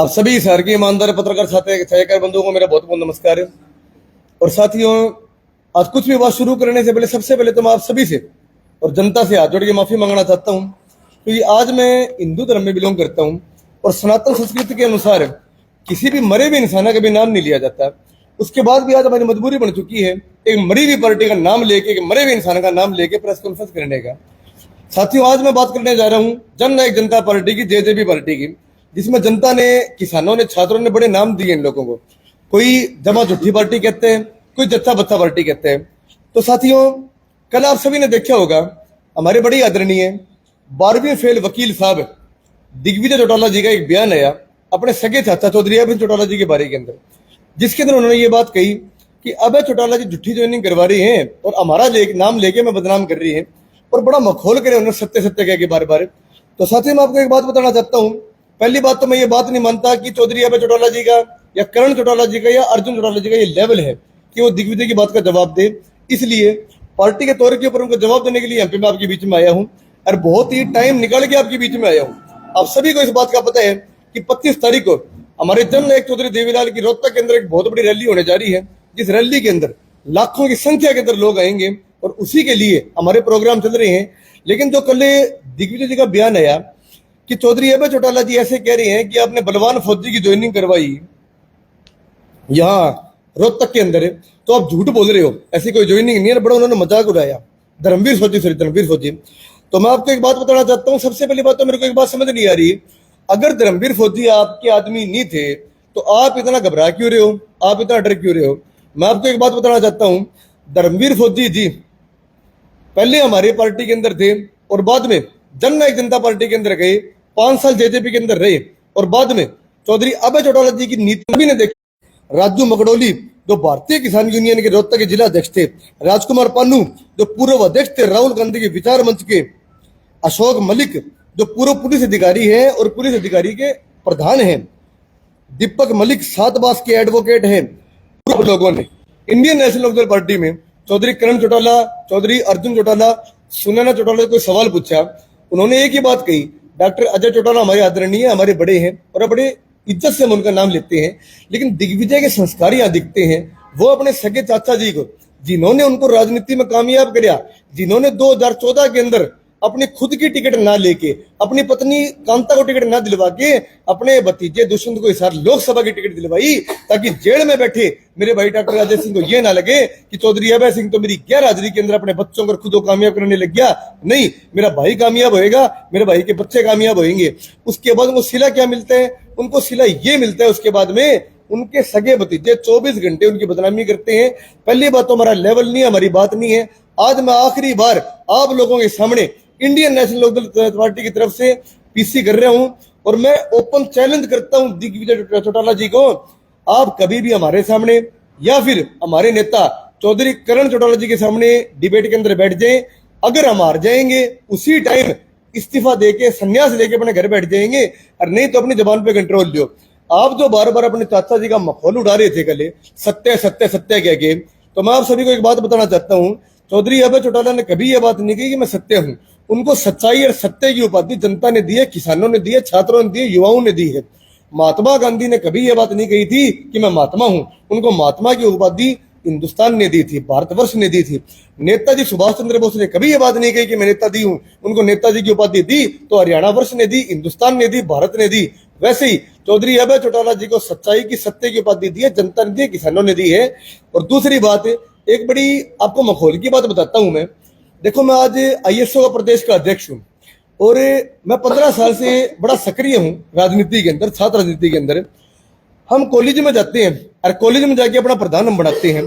आप सभी शहर के ईमानदार पत्रकार छायाकार बंधुओं को मेरा बहुत बहुत नमस्कार है। और साथियों, आज कुछ भी बात शुरू करने से पहले सबसे पहले तो मैं आप सभी से और जनता से हाथ जोड़ के माफी मांगना चाहता हूं, क्योंकि आज मैं हिंदू धर्म में बिलोंग करता हूं और सनातन संस्कृति के अनुसार किसी भी मरे हुए इंसान का भी नाम नहीं लिया जाता। उसके बाद भी आज हमारी मजबूरी बन चुकी है एक मरी हुई पार्टी का नाम लेके, एक मरे हुए इंसान का नाम लेके प्रेस कॉन्फ्रेंस करने का। साथियों, आज मैं बात करने जा रहा हूं जन नायक जनता पार्टी की, जेजेपी पार्टी की, जिसमें जनता ने, किसानों ने, छात्रों ने बड़े नाम दिए इन लोगों को। कोई जमा झूठी पार्टी कहते हैं, कोई जत्था बत्था पार्टी कहते हैं। तो साथियों, कल आप सभी ने देखा होगा हमारे बड़ी आदरणीय 12वीं फेल वकील साहब दिग्विजय चौटाला जी का एक बयान आया अपने सगे चाचा चौधरी अभय चौटाला जी के बारे के अंदर, जिसके अंदर उन्होंने ये बात कही कि अभय चौटाला जी झूठी ज्वाइनिंग करवा रही हैं और हमारा नाम लेके मैं बदनाम कर रही है, और बड़ा मखौल करे उन्होंने सत्य सत्य कह के बार बार। तो साथियों, मैं आपको एक बात बताना चाहता हूं। पहली बात तो मैं ये बात नहीं मानता कि चौधरी अभय चौटाला जी का या करण चौटाला जी का या अर्जुन चौटाला जी का ये लेवल है कि वो दिग्विजय की बात का जवाब दे। इसलिए पार्टी के तौर के ऊपर उनको जवाब देने के लिए यहाँ पे मैं आपके बीच में आया हूँ और बहुत ही टाइम निकाल के आपके बीच में आया हूँ। आप सभी को इस बात का पता है कि 25 तारीख को हमारे जन नायक चौधरी देवीलाल की रोहतक के अंदर एक बहुत बड़ी रैली होने जा रही है, जिस रैली के अंदर लाखों की संख्या के अंदर लोग आएंगे और उसी के लिए हमारे प्रोग्राम चल रहे हैं। लेकिन जो कल दिग्विजय जी का बयान आया कि चौधरी अभय चौटाला जी ऐसे कह रहे हैं कि आपने बलवान फौजी की ज्वाइनिंग करवाई यहाँ रोहतक के अंदर, तो आप झूठ बोल रहे हो, ऐसी कोई ज्वाइनिंग नहीं है। बड़ा उन्होंने मजाक उड़ाया। धर्मवीर फौजी। तो मैं आपको एक बात बताना चाहता हूँ। सबसे पहली बात तो मेरे को एक बात समझ नहीं आ रही, अगर धर्मवीर फौजी आपके आदमी नहीं थे तो आप इतना घबरा क्यों रहे हो, आप इतना डर क्यों रहे हो? मैं आपको एक बात बताना चाहता हूँ, धर्मवीर फौजी जी पहले हमारी पार्टी के अंदर थे और बाद में जन नायक जनता पार्टी के अंदर गए, 5 साल जेजेपी के अंदर रहे और बाद में चौधरी अभय चौटाला जी की नीति भी ने देखी। राजू मकड़ोली जो भारतीय किसान यूनियन के रोहतक के जिला अध्यक्ष थे, राजकुमार पानू जो पूर्व अध्यक्ष थे राहुल गांधी के विचार मंच के, अशोक मलिक जो पूर्व पुलिस अधिकारी हैं और पुलिस अधिकारी के प्रधान हैं, दीपक मलिक 7 बास के एडवोकेट हैं। पूर्व लोगों ने इंडियन नेशनल लोकदल पार्टी में चौधरी करण चौटाला, चौधरी अर्जुन चौटाला, सुनैना चौटाला को सवाल पूछा, उन्होंने एक ही बात कही, डॉक्टर अजय चौटाला हमारे आदरणीय, हमारे बड़े हैं और बड़े इज्जत से हम उनका नाम लेते हैं। लेकिन दिग्विजय के संस्कार यहाँ दिखते हैं। वो अपने सगे चाचा जी को, जिन्होंने उनको राजनीति में कामयाब कराया, जिन्होंने 2014 के अंदर अपनी खुद की टिकट ना लेके, अपनी पत्नी कांता को टिकट ना दिलवा के, अपने भतीजे दुष्यंत को इस बार लोकसभा की टिकट दिलवाई, ताकि जेल में बैठे मेरे भाई डॉक्टर अजय सिंह को ये ना लगे कि चौधरी अभय सिंह तो मेरी गैर हाजिरी के अंदर अपने बच्चों को खुद को कामयाब करने लग गया। नहीं, मेरा भाई कामयाब होएगा, मेरे भाई के बच्चे कामयाब होंगे। उसके बाद उनको सिला क्या मिलता है? उनको सिला ये मिलता है उसके बाद में उनके सगे भतीजे 24 घंटे उनकी बदनामी करते हैं। पहली बात तो हमारा लेवल नहीं है, हमारी बात नहीं है। आज मैं आखिरी बार आप लोगों के सामने इंडियन नेशनल लोकदल पार्टी की तरफ से पीसी कर रहा हूं और मैं ओपन चैलेंज करता हूं दिग्विजय चौटाला जी को, आप कभी भी हमारे सामने या फिर हमारे नेता चौधरी करण चौटाला जी के सामने डिबेट के अंदर बैठ जाएं। अगर हम हार जाएंगे उसी टाइम इस्तीफा देके संन्यास लेके अपने घर बैठ जाएंगे, और नहीं तो अपनी जबान पे कंट्रोल लियो। आप जो बार बार अपने चाचा जी का मखौल उड़ा रहे थे कल, सत्य सत्य सत्य कह के, तो मैं आप सभी को एक बात बताना चाहता हूं, चौधरी अभय चौटाला ने कभी यह बात नहीं कही कि मैं सत्य हूं। उनको सच्चाई और सत्य की उपाधि जनता ने दी है, किसानों ने दी है, छात्रों ने दी है, युवाओं ने दी है। महात्मा गांधी ने कभी यह बात नहीं कही थी कि मैं महात्मा हूं। उनको महात्मा की उपाधि हिंदुस्तान ने दी थी, भारतवर्ष ने दी थी। नेताजी सुभाष चंद्र बोस ने कभी यह बात नहीं कही कि मैं नेताजी हूं। उनको नेताजी की उपाधि दी तो हरियाणा वर्ष ने दी, हिंदुस्तान ने दी, भारत ने दी। वैसे ही चौधरी अभय चौटाला जी को सच्चाई की, सत्य की उपाधि दी है, जनता ने दी है, किसानों ने दी है। और दूसरी बात, एक बड़ी आपको मखौल की बात बताता हूं मैं। देखो, मैं आज आईएसओ का प्रदेश का अध्यक्ष हूं और मैं 15 साल से बड़ा सक्रिय हूं राजनीति के अंदर, छात्र राजनीति के अंदर। हम कॉलेज में जाते हैं और कॉलेज में जाके अपना प्रधान हम बनाते हैं।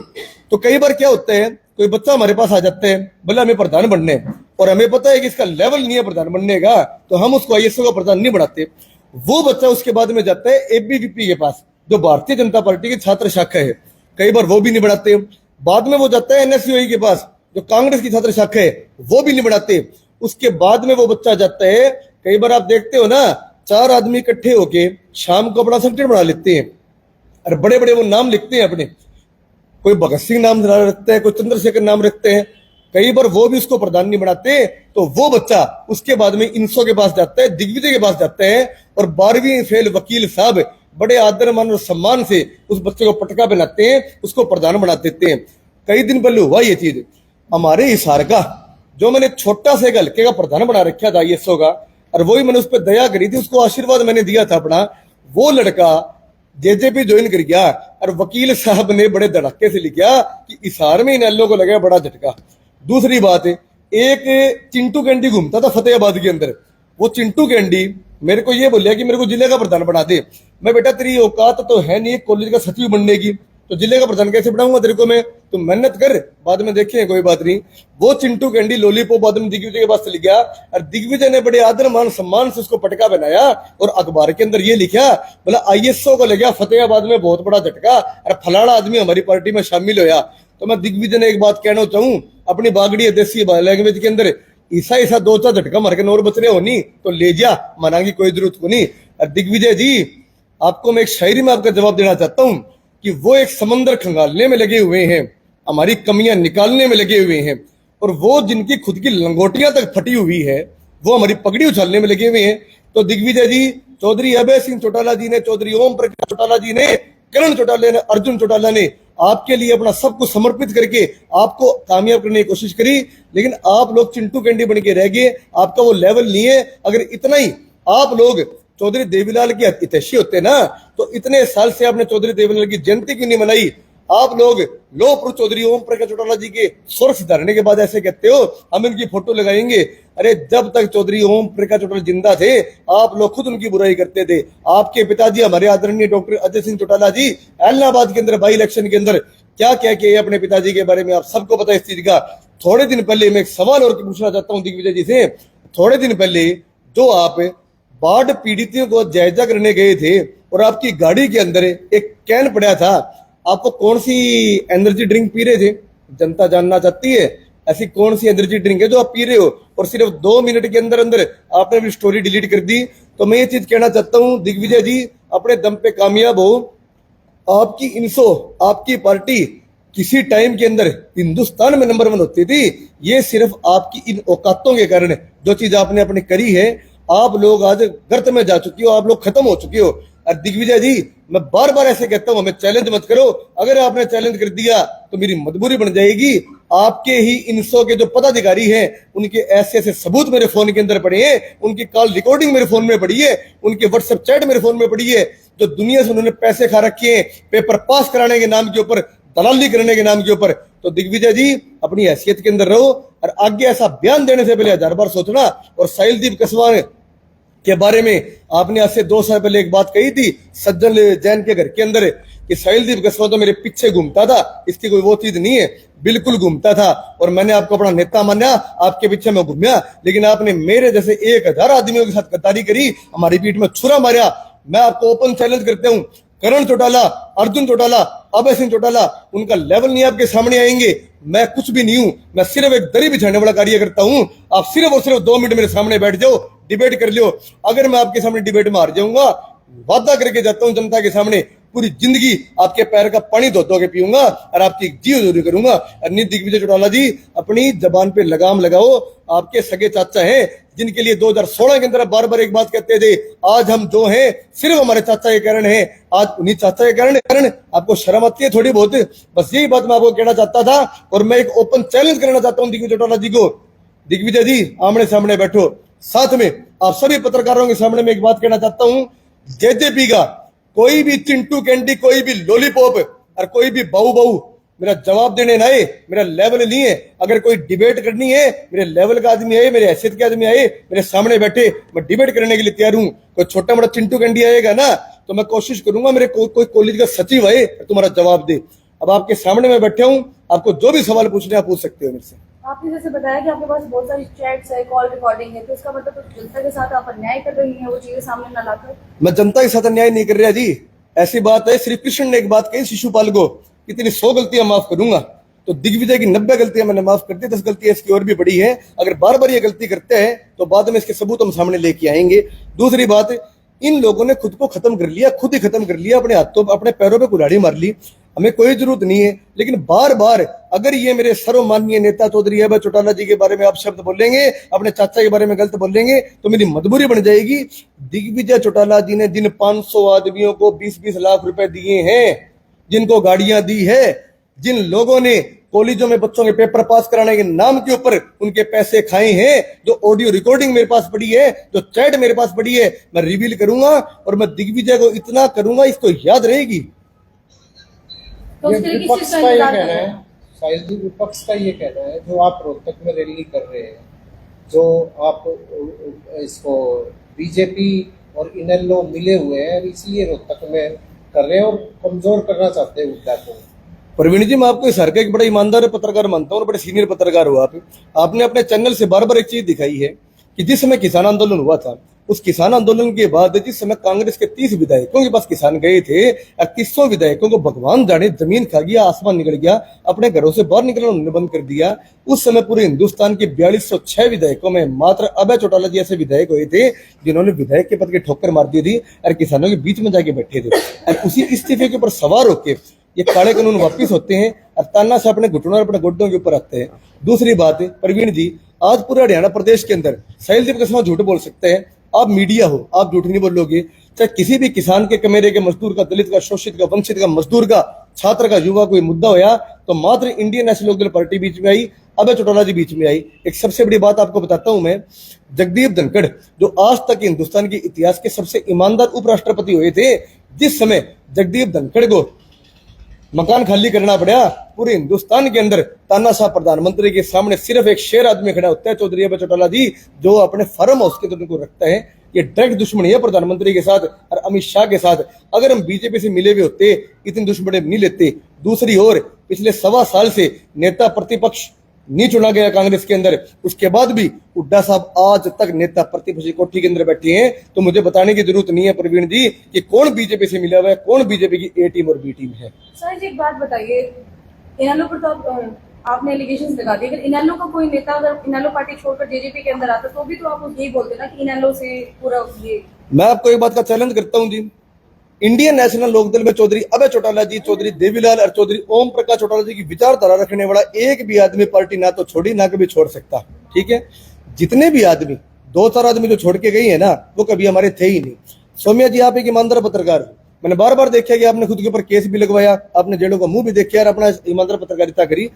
तो कई बार क्या होता है, कोई बच्चा हमारे पास आ जाता है, बोले हमें प्रधान बनने है, और हमें पता है कि इसका लेवल नहीं है प्रधान बनने का, तो हम उसको आईएसओ का प्रधान नहीं बनाते। वो बच्चा उसके बाद में जाता है एबीवीपी के पास, जो भारतीय जनता पार्टी की छात्र शाखा है, कई बार वो भी नहीं बढ़ाते। बाद में वो जाता है एनएसयूआई के पास, जो कांग्रेस की छात्र शाखा है, वो भी नहीं बढ़ाते। उसके बाद में वो बच्चा जाता है, कई बार आप देखते हो ना, 4 आदमी इकट्ठे होके शाम को अपना संगठन बना लेते हैं और बड़े बड़े वो नाम लिखते हैं अपने, कोई भगत सिंह नाम रखते हैं, कोई चंद्रशेखर नाम रखते हैं। कई बार वो भी उसको प्रधान नहीं बनाते, तो वो बच्चा उसके बाद में इंसो के पास जाता है, दिग्विजय के पास जाता है और 12वीं फेल वकील साहब बड़े आदर मान और सम्मान से उस बच्चे को पटका बनाते हैं, उसको प्रधान बना देते हैं। कई दिन पहले हुआ ये चीज हमारे हिसार का, जो मैंने छोटा से हल्के का प्रधान बना रखा था ISO का, और वही मैंने उस पर दया करी थी, उसको आशीर्वाद मैंने दिया था अपना। वो लड़का JJP ज्वाइन कर गया और वकील साहब ने बड़े धड़ाके से लिखा कि हिसार में इन एल्लो को लगा बड़ा झटका। दूसरी बात, एक चिंटू कैंडी घूमता था फतेहाबाद के अंदर, वो चिंटू कैंडी मेरे को ये बोलिया कि मेरे को जिले का प्रधान बना दे। मैं बेटा तेरी औकात तो है नहीं कॉलेज का सचिव बनने की, तो जिले का प्रधान कैसे बनाऊंगा तेरे को मैं, तुम मेहनत कर, बाद में देखें, कोई बात नहीं। वो चिंटू कैंडी लॉलीपॉप बाद में दिग्विजय के पास चली गया और दिग्विजय ने बड़े आदर मान सम्मान से उसको पटका बनाया और अखबार के अंदर ये लिखा, बोला ISO को लगा फतेहाबाद में बहुत बड़ा झटका और फलाना आदमी हमारी पार्टी में शामिल होया। तो मैं दिग्विजय ने एक बात कहना चाहूं अपनी बागड़ी देसी लैंग्वेज के अंदर, ईसा ईसा दो चार झटका मार के नौर बचने होनी तो ले जा, मना की कोई जरूरत को नहीं। और दिग्विजय जी आपको मैं एक शायरी में आपका जवाब देना चाहता हूं कि वो एक समंदर खंगालने में लगे हुए हैं, हमारी कमियां निकालने में लगे हुए हैं, और वो जिनकी खुद की लंगोटियां तक फटी हुई है वो हमारी पगड़ी उछालने में लगे हुए हैं। तो दिग्विजय जी, चौधरी अभय सिंह चौटाला जी ने, चौधरी ओम प्रकाश चौटाला जी ने, करण चौटाला ने, अर्जुन चौटाला ने आपके लिए अपना सब कुछ समर्पित करके आपको कामयाब करने की कोशिश करी, लेकिन आप लोग चिंटू कैंडी बन के रह गए, आपका वो लेवल नहीं है। अगर इतना ही आप लोग चौधरी देवीलाल की हितैषी होते ना, तो इतने साल से आपने चौधरी देवीलाल की जयंती क्यों नहीं मनाई? आप लोग लो पुरुष चौधरी ओम प्रकाश चौटाला जी के स्वर सुधारने के बाद ऐसे कहते हो हम इनकी फोटो लगाएंगे। अरे जब तक चौधरी ओम प्रकाश चौटाला जिंदा थे आप लोग खुद उनकी बुराई करते थे। आपके पिताजी हमारे आदरणीय डॉक्टर अजय सिंह चौटाला जी इलाहाबाद के अंदर बाई इलेक्शन के अंदर क्या क्या किया अपने पिताजी के बारे में आप सबको पता है इस चीज का। थोड़े दिन पहले मैं एक सवाल और पूछना चाहता हूं दिग्विजय जी से, थोड़े दिन पहले जो आप बाढ़ पीड़ितों को जायजा करने गए थे और आपकी गाड़ी के अंदर एक कैन पड़ा था, आपको कौन सी एनर्जी ड्रिंक पी रहे थे? जनता जानना चाहती है ऐसी कौन सी एनर्जी ड्रिंक है जो आप पी रहे हो, और सिर्फ 2 मिनट के अंदर अंदर आपने अपनी स्टोरी डिलीट कर दी। तो मैं ये चीज कहना चाहता हूं दिग्विजय जी, अपने दम पे कामयाब हो। आपकी INSO आपकी पार्टी किसी टाइम के अंदर हिंदुस्तान में नंबर 1 होती थी, ये सिर्फ आपकी इन औकातों के कारण जो चीज आपने अपनी करी है। आप लोग आज गर्त में जा चुकी हो, आप लोग खत्म हो चुके हो। और दिग्विजय जी मैं बार बार ऐसे कहता हूं हमें चैलेंज मत करो, अगर आपने चैलेंज कर दिया तो मेरी मजबूरी बन जाएगी। आपके ही INSO के जो पदाधिकारी हैं उनके ऐसे ऐसे सबूत मेरे फोन के अंदर पड़े हैं, उनकी कॉल रिकॉर्डिंग मेरे फोन में पड़ी है, उनके व्हाट्सएप चैट मेरे फोन में पड़ी है, जो दुनिया से उन्होंने पैसे खा रखे हैं पेपर पास कराने के नाम के ऊपर, दलाली करने के नाम के ऊपर। तो दिग्विजय जी अपनी हैसियत के अंदर रहो और आगे ऐसा बयान देने से पहले 1000 बार सोचना। और साहिलदीप कस्वाल के बारे में आपने आज से 2 साल पहले एक बात कही थी सज्जन जैन के घर के अंदर कि साहिलदीप कस्वाल तो मेरे पीछे घूमता था, इसकी कोई वो चीज नहीं है, बिल्कुल घूमता था और मैंने आपको अपना नेता माना, आपके पीछे में घूमया, लेकिन आपने मेरे जैसे 1000 आदमियों के साथ गद्दारी करी, हमारी पीठ में छुरा मारा। मैं आपको ओपन चैलेंज करता हूं, करण चौटाला, अर्जुन चौटाला, अभय सिंह चौटाला, उनका लेवल नहीं आपके सामने आएंगे। मैं कुछ भी नहीं हूं, मैं सिर्फ एक दरी बिछाने वाला कार्य करता हूं। आप सिर्फ और सिर्फ 2 मिनट मेरे सामने बैठ जाओ, डिबेट कर लियो। अगर मैं आपके सामने डिबेट में हार जाऊंगा, वादा करके जाता हूं जनता के सामने, पूरी जिंदगी आपके पैर का पानी धो धो के पीऊंगा और आपकी जी हजूरी करूंगा। और दिग्विजय चौटाला जी अपनी जबान पे लगाम लगाओ, आपके सगे चाचा हैं जिनके लिए 2016 के अंदर बार बार एक बात कहते थे, आज हम जो हैं सिर्फ हमारे चाचा के कारण है, आज उन्हीं चाचा के कारण आपको शर्म आती है थोड़ी बहुत। बस यही बात मैं आपको कहना चाहता था और मैं एक ओपन चैलेंज करना चाहता हूं दिग्विजय चौटाला जी को। दिग्विजय जी आमने सामने बैठो, साथ में आप सभी पत्रकारों के सामने मैं एक बात कहना चाहता हूं, JJP का कोई भी चिंटू कैंडी, कोई भी लॉलीपॉप और कोई भी बाऊ मेरा जवाब देने ना आए, मेरा लेवल नहीं है। अगर कोई डिबेट करनी है मेरे लेवल का आदमी आए, मेरे हैसियत के आदमी आए, मेरे सामने बैठे, मैं डिबेट करने के लिए तैयार हूं। कोई छोटा मोटा चिंटू कैंडी आएगा ना तो मैं कोशिश करूंगा मेरे कोई कॉलेज का सचिव आए तुम्हारा जवाब दे। अब आपके सामने मैं बैठे हूं, आपको जो भी सवाल पूछने आप पूछ सकते हो मेरे से। आपने जैसे बताया कि आपके पास बहुत सारी चैट्स है, कॉल रिकॉर्डिंग है, तो इसका मतलब तो जनता के साथ आप अन्याय कर रही हैं वो चीजें सामने न लाकर। मैं जनता के साथ अन्याय नहीं कर रहा जी, ऐसी बात है। श्री कृष्ण ने एक बात कही शिशुपाल को, इतनी 100 गलतियां माफ करूंगा, तो दिग्विजय की 90 गलतियां मैंने माफ कर दी, 10 गलतियां इसकी और भी बड़ी है। अगर बार बार ये गलती करते हैं तो बाद में इसके सबूत हम सामने लेके आएंगे। दूसरी बात, इन लोगों ने खुद को खत्म कर लिया, खुद ही खत्म कर लिया, अपने हाथों अपने पैरों पे कुल्हाड़ी मार ली। हमें कोई जरूरत नहीं है। लेकिन बार बार अगर ये मेरे सर्वमाननीय नेता चौधरी अभय चौटाला जी के बारे में आप शब्द बोलेंगे, अपने चाचा के बारे में गलत बोलेंगे, तो मेरी मजबूरी बन जाएगी। दिग्विजय चौटाला जी ने जिन 500 आदमियों को 20-20 लाख रुपए दिए हैं, जिनको गाड़ियां दी है, जिन लोगों ने कॉलेजों में बच्चों के पेपर पास कराने के नाम के ऊपर उनके पैसे खाए हैं, जो ऑडियो रिकॉर्डिंग मेरे पास पड़ी है, जो चैट मेरे पास पड़ी है, मैं रिवील करूंगा। और मैं दिग्विजय को इतना करूंगा, इसको याद रहेगी। तो ये उस तरीके विपक्ष से का ये इंतजार कर कहना रहे है, हैं। शायद ही विपक्ष का ये कहना है, जो आप रोहतक में रैली कर रहे हैं, जो आप इसको बीजेपी और इनेलो मिले हुए हैं, इसलिए रोहतक में कर रहे हैं और कमजोर करना चाहते हैं हुड्डा को। प्रवीण जी, मैं आपको इस हर का एक बड़ा ईमानदार पत्रकार मानता हूं और बड़े सीनियर पत्रकार हो आप। आपने अपने चैनल से बार बार एक चीज दिखाई है कि जिस समय किसान आंदोलन हुआ था, उस किसान आंदोलन के बाद जिस समय कांग्रेस के 30 विधायकों के पास किसान गए थे, 3100 विधायकों को भगवान जाने जमीन खा गया, आसमान निकल गया, अपने घरों से बाहर निकलना उन्होंने बंद कर दिया। उस समय पूरे हिंदुस्तान के 4206 विधायकों में मात्र अभय चौटाला जी ऐसे विधायक हुए थे जिन्होंने विधायक के पद की ठोकर मार दी थी और किसानों के बीच में जाके बैठे थे। और उसी इस्तीफे के ऊपर सवार होकर ये काले कानून वापिस होते हैं और ताना से अपने घुटनों और अपने गोड्डों के ऊपर आते हैं। दूसरी बात है प्रवीण जी, आज पूरे हरियाणा प्रदेश के अंदर साहिल के झूठ बोल सकते हैं, आप मीडिया हो, आप झूठ नहीं बोलोगे। चाहे किसी भी किसान के, कमेरे के मजदूर का, दलित का, शोषित का, वंचित का, मजदूर का, छात्र का, युवा कोई मुद्दा होया तो मात्र इंडियन नेशनल लोकदल पार्टी बीच में आई, अभय चौटाला जी बीच में आई। एक सबसे बड़ी बात आपको बताता हूं मैं, जगदीप धनखड़ जो आज तक हिंदुस्तान के इतिहास के सबसे ईमानदार उपराष्ट्रपति हुए थे, जिस समय जगदीप धनखड़ को मकान खाली करना पड़ा पूरे हिंदुस्तान के अंदर, तानाशाह प्रधानमंत्री के सामने सिर्फ एक शेर आदमी खड़ा होता है, चौधरी अभय चौटाला जी, जो अपने फार्म हाउस के अंदर उनको रखता है। ये डायरेक्ट दुश्मनी है प्रधानमंत्री के साथ और अमित शाह के साथ। अगर हम बीजेपी से मिले हुए होते, इतनी दुश्मनी नहीं लेते। दूसरी ओर पिछले 1.25 साल से नेता प्रतिपक्ष नहीं चुना गया कांग्रेस के अंदर, उसके बाद भी हुड्डा साहब आज तक नेता प्रतिपक्ष की कोठी के अंदर बैठे हैं। तो मुझे बताने की जरूरत नहीं है प्रवीण जी कि कौन बीजेपी से मिला हुआ है, कौन बीजेपी की ए टीम और बी टीम है। सर जी एक बात बताइए, इनेलो पर तो आपने एलिगेशंस लगा दिए, अगर इनेलो का कोई नेता अगर इनेलो पार्टी छोड़कर जेजेपी के अंदर आता तो भी तो आप यही बोलते ना कि इनेलो से पूरा ये। मैं आपको एक बात का चैलेंज करता हूं जी, इंडियन नेशनल लोकदल में चौधरी अभय चौटाला जी, चौधरी देवीलाल और चौधरी ओम प्रकाश चौटाला जी की विचारधारा रखने वाला एक भी आदमी पार्टी ना तो छोड़ी ना कभी छोड़ सकता। ठीक है, जितने भी आदमी, 2-4 आदमी जो छोड़ के गई है ना, वो कभी हमारे थे ही नहीं। सौम्या जी, आप एक ईमानदार पत्रकार हो, मैंने बार बार देखा कि आपने खुद के ऊपर केस भी लगवाया, आपने जेलों का मुंह भी देखा और अपना ईमानदार पत्रकारिता करी।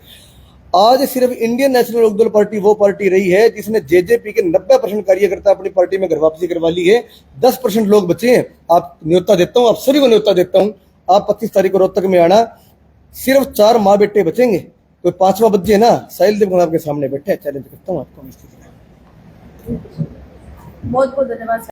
आज सिर्फ इंडियन नेशनल लोकदल पार्टी वो पार्टी रही है जिसने जेजेपी के 90% कार्यकर्ता अपनी पार्टी में घर वापसी करवा ली है, 10% लोग बचे हैं। आप न्योता देता हूं, आप सभी को न्योता देता हूं, आप 25 तारीख को रोहतक में आना। सिर्फ 4 माँ बेटे बचेंगे, कोई 5वां बच्चे ना साहिल देव आपके सामने बैठे। चैलेंज करता हूँ आपको। बहुत बहुत धन्यवाद।